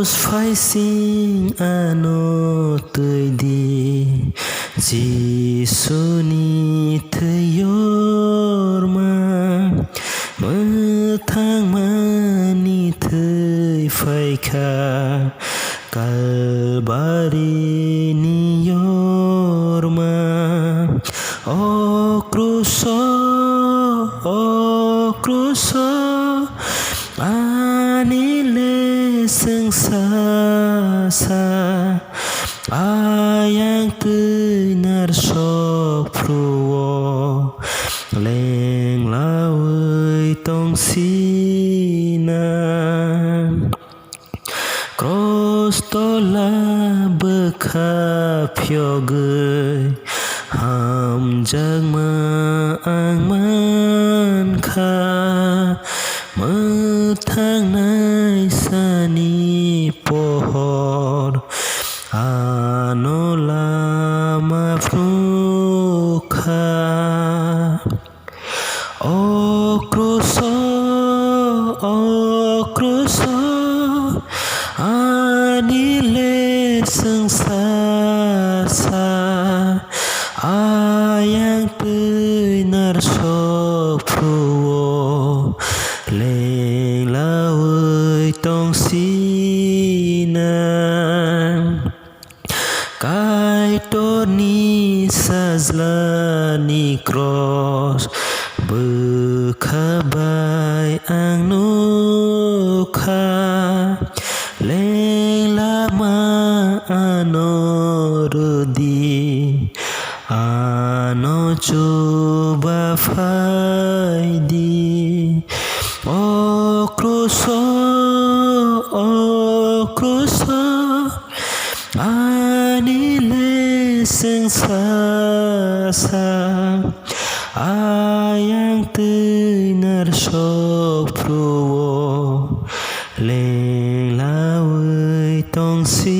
phai sing ano tươi đi Giêsu ni thầy yor ma mơ thang ma ni thầy phai kha Kalbari ni yor ma O cruso anile sengsasa ayang tenar sok pruwo leng lawai tong sinan Cross tola bekap yogai ham jang ma ang man kha thang nai sani pohor ano lama frukha O cruso anile sengsasa ayang tenar sok pruwo leng lawai tong sinan kai toni sazlani cross bekabai ang nukha leng lama ano rudi ano coba faidi O cruso anile sengsasa ayang tenar sok pruwo leng lawai tong si